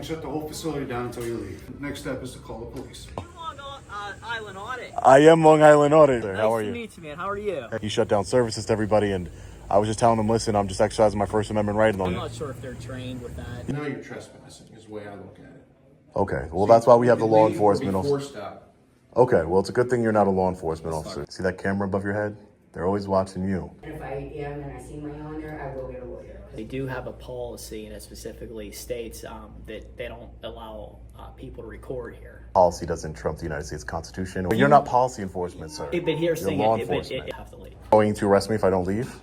shut the whole facility down until you leave. Next step is to call the police. Long Island Audit. I am Long Island Audit Store. How are you? Nice to meet you, man. How are you? He shut down services to everybody, and I was just telling them, listen, I'm just exercising my First Amendment right. I'm not sure if they're trained with that. Now you're trespassing is the way I look at it. Okay, well, that's why we have the law Leave or be enforcement officer. forced out. Okay, well, it's a good thing you're not a law enforcement officer. See that camera above your head? They're always watching you. If I am and I see my owner, I will get a lawyer. They do have a policy, and it specifically states that they don't allow people to record here. Policy doesn't trump the United States Constitution. But you're not policy enforcement, sir. But here's the You're thing: law it enforcement. have to leave. Going to arrest me if I don't leave?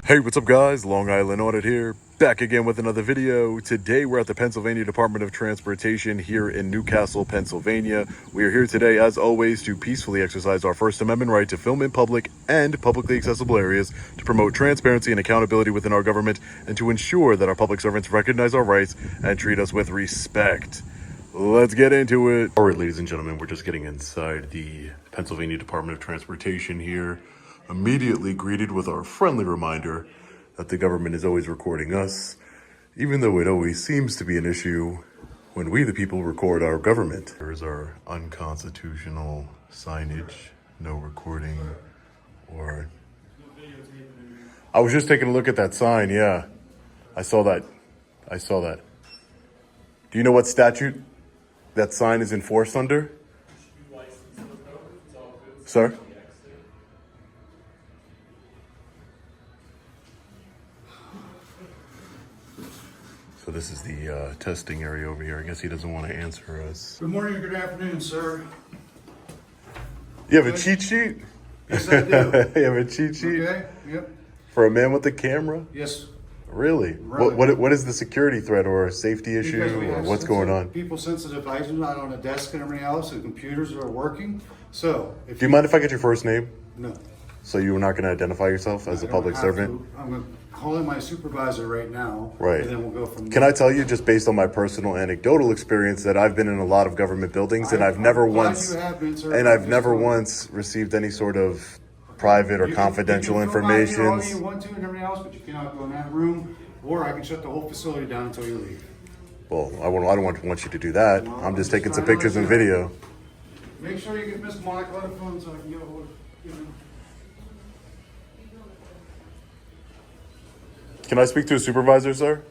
Hey, what's up guys? Long Island Audit here, back again with another video. Today we're at the Pennsylvania Department of Transportation here in Newcastle, Pennsylvania. We are here today, as always, to peacefully exercise our First Amendment right to film in public and publicly accessible areas, to promote transparency and accountability within our government, and to ensure that our public servants recognize our rights and treat us with respect. Let's get into it. All right, ladies and gentlemen, we're just getting inside the Pennsylvania Department of Transportation here. Immediately greeted with our friendly reminder that the government is always recording us, even though it always seems to be an issue when we, the people, record our government. There is our unconstitutional signage, no recording, or... I was just taking a look at that sign, yeah. I saw that. Do you know what statute that sign is enforced under? Sir? So this is the testing area over here. I guess he doesn't want to answer us. Good morning or good afternoon, sir. You have a cheat sheet? Yes, I do. You have a cheat sheet? Okay, yep. For a man with a camera? Yes. Really? Right. What is the security threat or a safety issue Because we or have what's going on? People-sensitive items not on a desk and everything else, and computers are working. So, if Do you mind if I get your first name? No. So you're not going to identify yourself as a public servant? I'm going to call in my supervisor right now. Right. And then we'll go from there. Can I tell you, just based on my personal anecdotal experience, that I've been in a lot of government buildings, and I've never once received any sort of private or confidential information. You can film out here all you want to and everything else, but you cannot go in that room, or I can shut the whole facility down until you leave. Well, I don't want you to do that. Well, I'm just I'm taking just some trying to pictures and let you video. Make sure you get Miss Monica on the phone so I can get a hold of you. Can I speak to a supervisor, sir?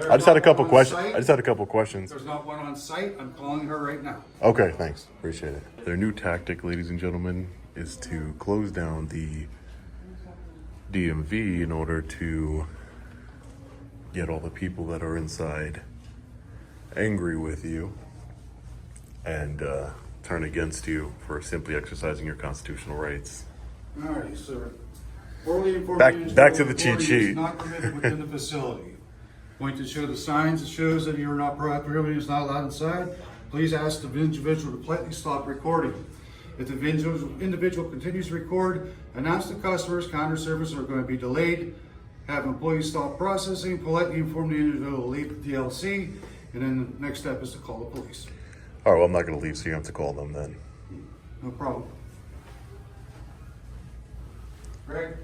I just had a couple questions. There's not one on site. I'm calling her right now. Okay, thanks. Appreciate it. Their new tactic, ladies and gentlemen, is to close down the DMV in order to get all the people that are inside angry with you and turn against you for simply exercising your constitutional rights. All right, sir. Orally informed Back to the cheat recording sheet. is not permitted within the facility. Going to show the signs that shows that you're not prohibited, is not allowed inside. Please ask the individual to politely stop recording. If the individual continues to record, announce to customers counter services are going to be delayed. Have employees stop processing. Politely inform the individual to leave the DLC, and then the next step is to call the police. All right, well, I'm not going to leave, so you have to call them then. No problem. Greg,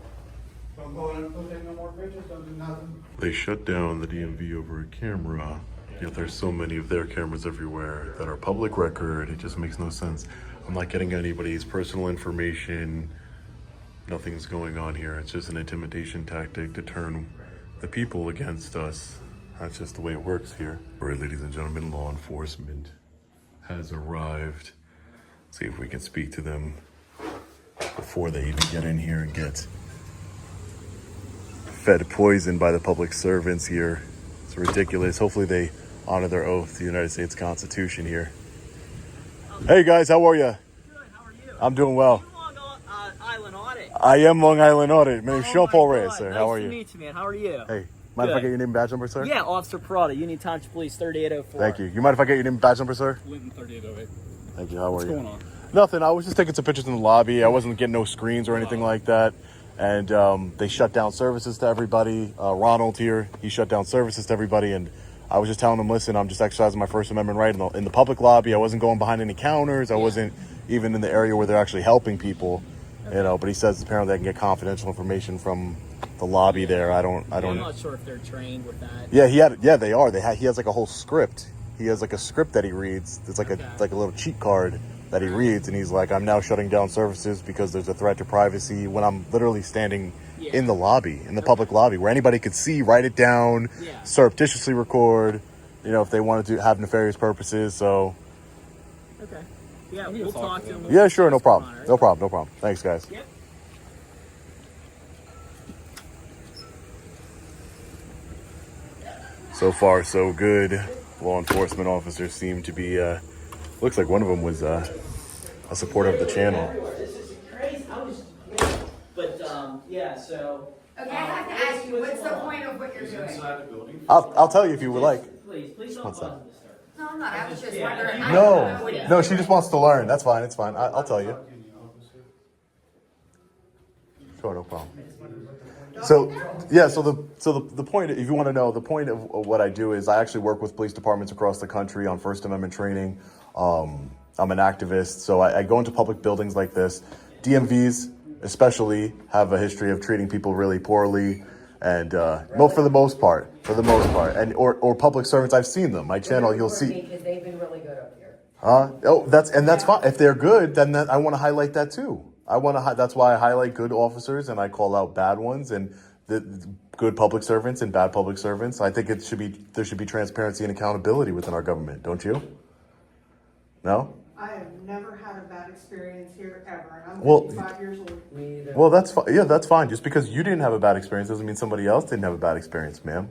don't go in and put in no more pictures, don't do nothing. They shut down the DMV over a camera, yet there's so many of their cameras everywhere that are public record. It just makes no sense. I'm not getting anybody's personal information. Nothing's going on here. It's just an intimidation tactic to turn the people against us. That's just the way it works here. All right, ladies and gentlemen, law enforcement has arrived. See if we can speak to them before they even get in here and get fed poison by the public servants here. It's ridiculous. Hopefully they honor their oath to the United States Constitution here. Hey guys, how are you? Good. How are you? I'm doing well. Long Island Audit. I am Long Island Audit. My name's Sean Paul Reyes, sir. How are Nice you? to meet you, man. How are you? Hey, mind if I get your name and badge number, sir? Yeah, Officer Parada, Union Township Police 3804. Thank you. You mind if I get your name and badge number, sir? Linton 3808. Thank you. How are you? What's going on? Nothing. I was just taking some pictures in the lobby. I wasn't getting no screens or anything like that. And they shut down services to everybody. Ronald here, he shut down services to everybody. And I was just telling them, listen, I'm just exercising my First Amendment right in the public lobby. I wasn't going behind any counters. I wasn't even in the area where they're actually helping people. You know, but he says apparently I can get confidential information from the lobby there. I don't. I'm not sure if they're trained with that. Yeah, they are. He has like a whole script. He has like a script that he reads. It's like Okay. a little cheat card that he reads, and he's like, I'm now shutting down services because there's a threat to privacy, when I'm literally standing in the lobby, in the public lobby, where anybody could see, write it down, surreptitiously record, you know, if they wanted to have nefarious purposes. So Okay. Yeah, we'll talk to him. yeah, sure, no problem. No problem. Thanks, guys. Yep. So far, so good. Law enforcement officers seem to be, looks like one of them was a supporter of the channel. This is crazy. But, yeah, so... Okay, I have to ask you, what's the point of what you're doing? Inside the building. I'll tell you if you would like. Please don't What's cause that? a disturbance. No, I'm not, I was just Yeah. wondering. I don't know what he's No, she just wants to learn. That's fine. It's fine. I'll tell you. Sure, no problem. So yeah, so the point, if you want to know, the point of what I do is I actually work with police departments across the country on First Amendment training. I'm an activist, so I go into public buildings like this. DMVs especially have a history of treating people really poorly, and for the most part, and or public servants. I've seen them. My channel, you'll see. Because they've been really good up here. That's fine. If they're good, then I want to highlight that too. That's why I highlight good officers and I call out bad ones, and the good public servants and bad public servants. I think there should be transparency and accountability within our government. Don't you? No? I have never had a bad experience here ever, and I'm Well, 55 years old. Me either. Well, that's fine. Yeah, that's fine. Just because you didn't have a bad experience doesn't mean somebody else didn't have a bad experience, ma'am.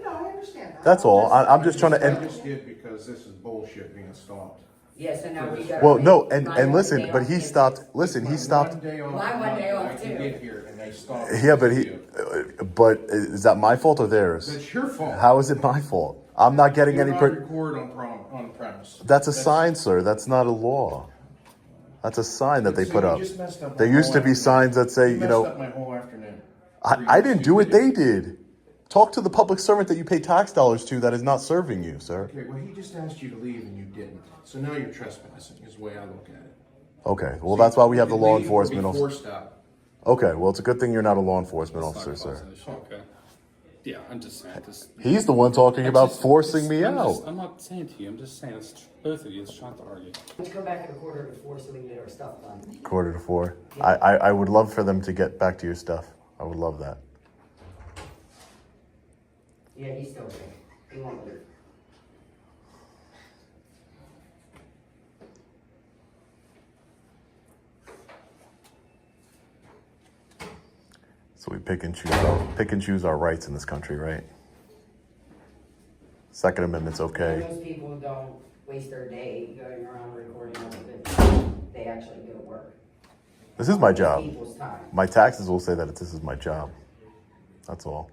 No, I understand that. That's all. I'm just trying to. I And, just did because this is bullshit being stopped. Yeah, so now we got. well, no, and listen, but he stopped. Listen, he stopped. One day off. My one day off, I can too. get here and they stopped. Yeah, but is that my fault or theirs? That's your fault. How is it my fault? I'm not getting You any. not record on premise. That's a sign, sir. That's not a law. That's a sign that they See, put you up. just messed up my There used whole to be signs that say, You you messed up know, my whole afternoon. I didn't do it. They did. Talk to the public servant that you pay tax dollars to that is not serving you, sir. Okay, well, he just asked you to leave and you didn't. So now you're trespassing, is the way I look at it. Okay. Well, that's why we have the law Leave or enforcement be officer. forced out. Okay. Well, it's a good thing you're not a law enforcement officer, sir. Okay. Yeah, I'm just saying. He's the one talking about forcing me out. I'm not saying to you. I'm just saying. Both of you. It's trying to argue. Let's come back at 3:45 so we can get our stuff done. 3:45. I would love for them to get back to your stuff. I would love that. Yeah, he's still there. He won't leave. So we pick and choose our rights in this country, right? Second Amendment's And okay. those people don't waste their day going around recording all of it. They actually go to work. This is my It's job. people's time. My taxes will say that this is my job. That's all.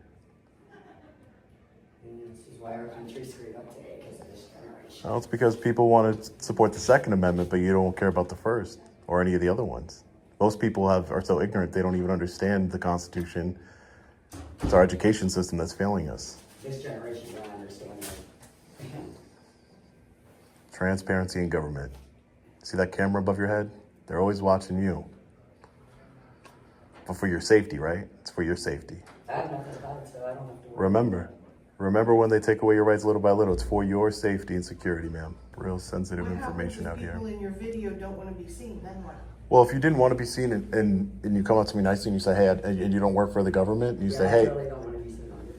And this is why our country's screwed up today, because of this generation. Well, it's because people want to support the Second Amendment, but you don't care about the First or any of the other ones. Most people are so ignorant they don't even understand the Constitution. It's our education system that's failing us. This generation don't understand that. Transparency in government. See that camera above your head? They're always watching you. But for your safety, right? It's for your safety. I have nothing about it, so I don't have to worry. Remember when they take away your rights little by little, it's for your safety and security, ma'am. Real sensitive What information out happens if here. people in your video don't want to be seen, then what? Well, if you didn't want to be seen and you come up to me nicely and you say, hey, and you don't work for the government, and you say, I hey, really don't want to be seen on your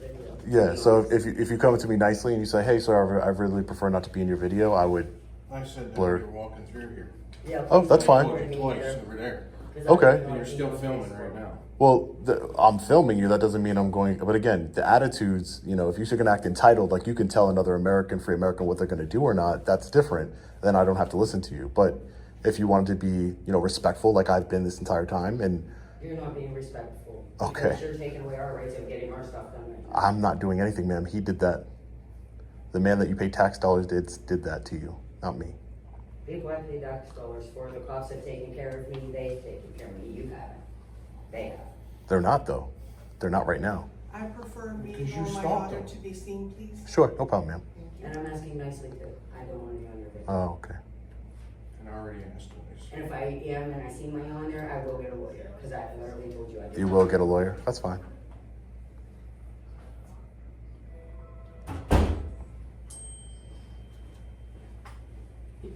video. yeah, so if you come up to me nicely and you say, hey, sir, I really prefer not to be in your video, I would, I said that Blur. you're walking through here. Yeah, Oh, that's please fine. record me Twice here, over there. 'cause I Okay. really And wanna you're be still on filming Facebook. right now. well, I'm filming you, that doesn't mean I'm going, but again, the attitudes, you know, if you're going to act entitled, like you can tell another American, free American, what they're going to do or not, that's different. Then I don't have to listen to you. But if you wanted to be, you know, respectful, like I've been this entire time, and You're not being respectful. Okay. Because you're taking away our rights of getting our stuff done. Right now. I'm not doing anything, ma'am. He did that. The man that you pay tax dollars did that to you, not me. People have paid tax dollars for. The cops have taken care of me. They've taken care of me. You haven't. They have. They're not, though. They're not right now. I prefer me Because you or my stalked daughter them. to be seen, please. Sure, no problem, ma'am. And I'm asking nicely too. I don't want to be on your video. Oh, okay. And I already asked twice. And if I am and I see money on there, I will get a lawyer, because I literally told you I did. You will get a lawyer? That's fine.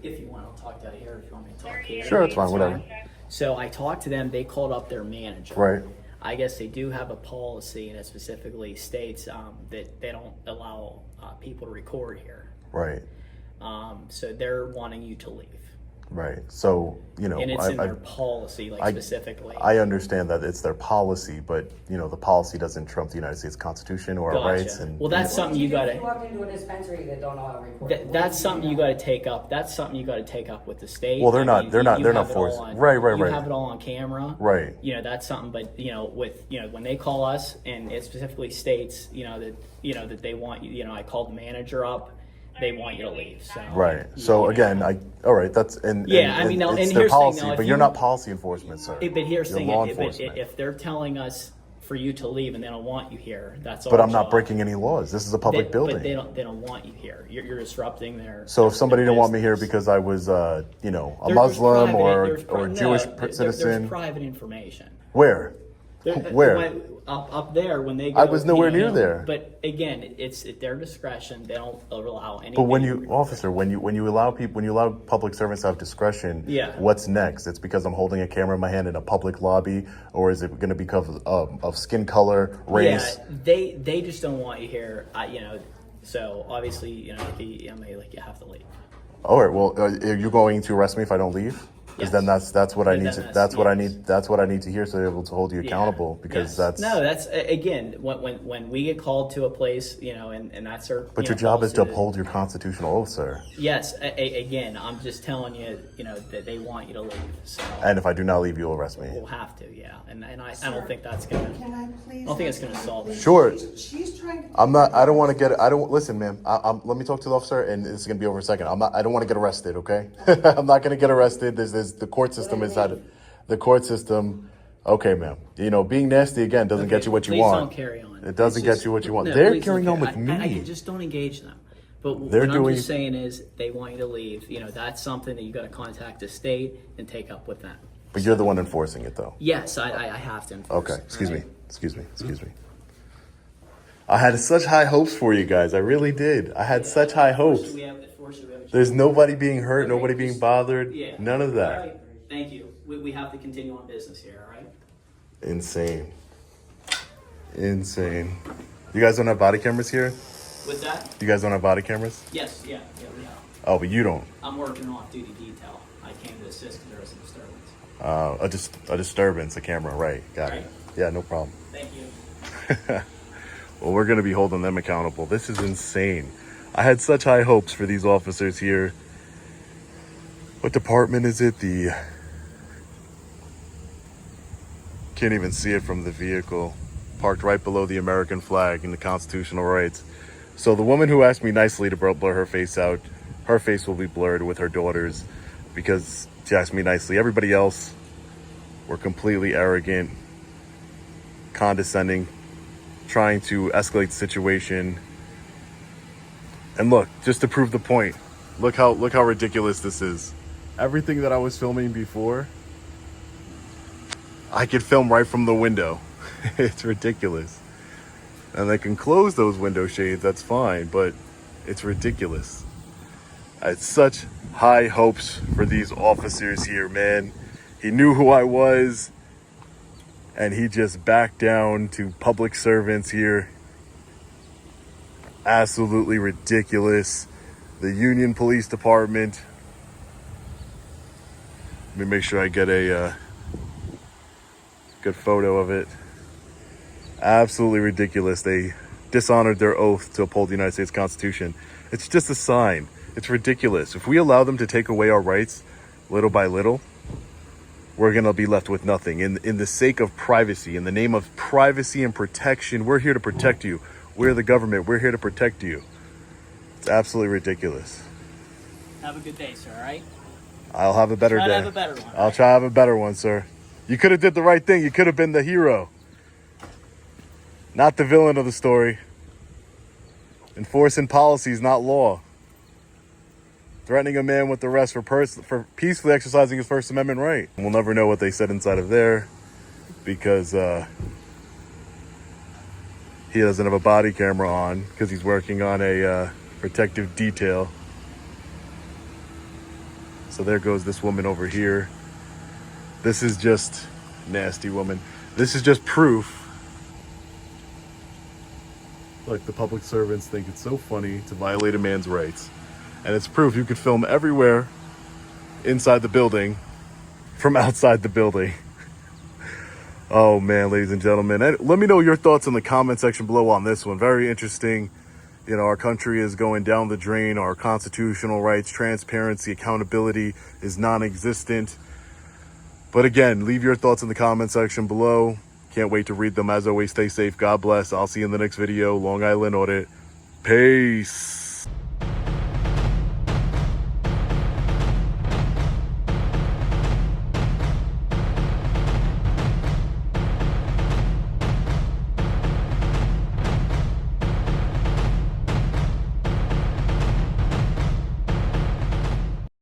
If you want, I'll talk to you here. If you want me to talk here. Sure, that's fine, whatever. So I talked to them. They called up their manager. Right. I guess they do have a policy, and it specifically states that they don't allow people to record here. Right. So they're wanting you to leave. Right. So, you know, And it's in their policy, like specifically. I understand that it's their policy, but, you know, the policy doesn't trump the United States Constitution or our Gotcha. rights. And Well, that's something you got If you to. walked into a dispensary that don't allow recording. That's something you got to take up. That's something you got to take up with the state. Well, they're I not- mean, they're not- you they're have not it all forced. on- Right. You Right. have it all on camera. Right. You know, that's something. But you know, when they call us and it specifically states, that they want you. You know, I called the manager up. They want you to leave. So. Right. So again, all right. That's Yeah, I mean, now, it's and their here's the thing, policy, now, if but you're you- not policy enforcement, sir. But here's the You're thing: law if enforcement. they're telling us for you to leave and they don't want you here, that's all. But I'm not breaking any laws. This is a public building. But they don't want you here. You're disrupting their. So if somebody their didn't want me here business. because I was, a There's Muslim private- or no, Jewish there's citizen, private information. where? Where? Up there when they go. I was nowhere near there. But again, it's at their discretion. They don't allow any. But when you, officer, when you allow people, when you allow public servants to have discretion, Yeah. what's next? It's because I'm holding a camera in my hand in a public lobby, or is it going to be because of skin color, race? Yeah, they just don't want you here. So obviously, you have to leave. All right. Well, are you going to arrest me if I don't leave? Because then that's what I And need then to that's what I yes. need. That's what I need to hear, so they're able to hold you accountable. Because Yes. That's again when we get called to a place, and that's our. But your job is to uphold your constitutional oath, sir. Yes, again, I'm just telling you, that they want you to leave. So And if I do not leave, you'll arrest me. we'll have to, yeah. And I don't think that's gonna. Can I please? I don't think it's gonna solve it. Sure. She's trying to. I'm not. I don't want to get. I don't listen, ma'am. Let me talk to the officer, and this is gonna be over in a second. I'm not. I don't want to get arrested. Okay. I'm not gonna get arrested. There's the court system inside. The court system. Okay, ma'am. Being nasty again doesn't get you what you Please want. don't carry on. It doesn't It's get just- you what you want. no, They're please don't carrying on carry- with me. I just don't engage them. But They're what I'm doing- just saying is they want you to leave. That's something that you got to contact the state and take up with them. But you're the one enforcing it, though. Yes, I have to. Enforce Okay. it, Excuse right? me. Excuse me. I had such high hopes for you guys. I really did. I had such high hopes. Should we have- should we have a- There's nobody being hurt, Okay, nobody being just- bothered. Yeah. None of that. All right. Thank you. We have to continue on business here, all right? Insane. You guys don't have body cameras here? With that? You guys don't have body cameras? Yes, yeah, we have. Oh, but you don't. I'm working off-duty detail. I came to assist because there was a disturbance. A disturbance, a camera, right. Got it. Right. Yeah, no problem. Thank you. Well, we're going to be holding them accountable. This is insane. I had such high hopes for these officers here. What department is it? Can't even see it from the vehicle. Parked right below the American flag and the constitutional rights. So the woman who asked me nicely to blur her face out, her face will be blurred with her daughters because she asked me nicely. Everybody else were completely arrogant, condescending, trying to escalate the situation. And look, just to prove the point, look how ridiculous this is. Everything that I was filming before, I could film right from the window. It's ridiculous. And they can close those window shades, that's fine, but it's ridiculous. I had such high hopes for these officers here, man. He knew who I was, and he just backed down to public servants here. Absolutely ridiculous. The Union Police Department. Let me make sure I get a good photo of it. Absolutely ridiculous. They dishonored their oath to uphold the United States Constitution. It's just a sign. It's ridiculous. If we allow them to take away our rights little by little, we're going to be left with nothing. In the sake of privacy, in the name of privacy and protection, we're here to protect you. We're the government. We're here to protect you. It's absolutely ridiculous. Have a good day, sir, all right? I'll have a better Try to day. have a better one. I'll try to have a better one, sir. You could have did the right thing. You could have been the hero. Not the villain of the story. Enforcing policies, not law. threatening a man with arrest for peacefully exercising his First Amendment right. We'll never know what they said inside of there because he doesn't have a body camera on because he's working on a protective detail. So there goes this woman over here. This is just nasty woman. This is just proof. Look, the public servants think it's so funny to violate a man's rights. And it's proof you could film everywhere inside the building from outside the building. Oh man, ladies and gentlemen. And let me know your thoughts in the comment section below on this one. Very interesting. You know, our country is going down the drain. Our constitutional rights, transparency, accountability is non-existent. But again, leave your thoughts in the comment section below. Can't wait to read them. As always, stay safe. God bless. I'll see you in the next video. Long Island Audit. Peace.